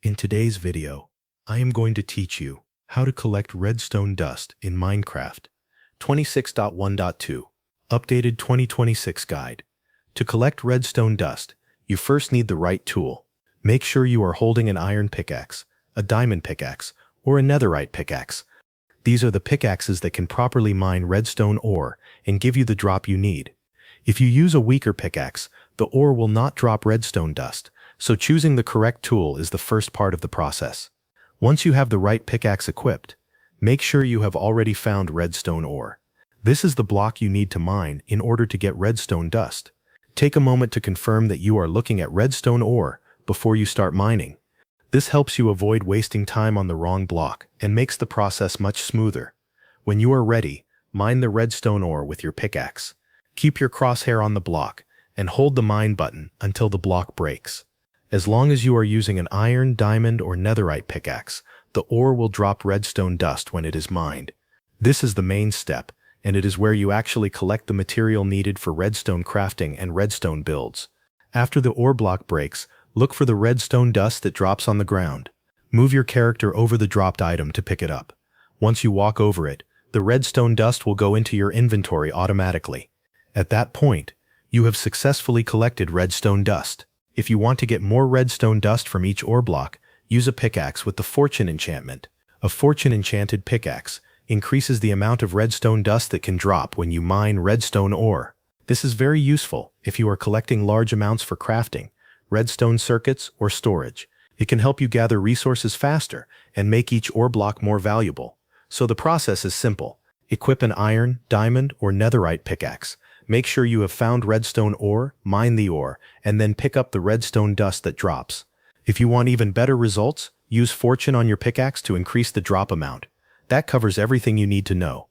In today's video, I am going to teach you how to collect redstone dust in Minecraft 26.1.2, updated 2026 guide. To collect redstone dust, you first need the right tool. Make sure you are holding an iron pickaxe, a diamond pickaxe, or a netherite pickaxe. These are the pickaxes that can properly mine redstone ore and give you the drop you need. If you use a weaker pickaxe, the ore will not drop redstone dust, so choosing the correct tool is the first part of the process. Once you have the right pickaxe equipped, make sure you have already found redstone ore. This is the block you need to mine in order to get redstone dust. Take a moment to confirm that you are looking at redstone ore before you start mining. This helps you avoid wasting time on the wrong block and makes the process much smoother. When you are ready, mine the redstone ore with your pickaxe. Keep your crosshair on the block and hold the mine button until the block breaks. As long as you are using an iron, diamond, or netherite pickaxe, the ore will drop redstone dust when it is mined. This is the main step, and it is where you actually collect the material needed for redstone crafting and redstone builds. After the ore block breaks, look for the redstone dust that drops on the ground. Move your character over the dropped item to pick it up. Once you walk over it, the redstone dust will go into your inventory automatically. At that point, you have successfully collected redstone dust. If you want to get more redstone dust from each ore block, use a pickaxe with the Fortune enchantment. A Fortune enchanted pickaxe increases the amount of redstone dust that can drop when you mine redstone ore. This is very useful if you are collecting large amounts for crafting, redstone circuits, or storage. It can help you gather resources faster and make each ore block more valuable. So the process is simple. Equip an iron, diamond, or netherite pickaxe. Make sure you have found redstone ore, mine the ore, and then pick up the redstone dust that drops. If you want even better results, use Fortune on your pickaxe to increase the drop amount. That covers everything you need to know.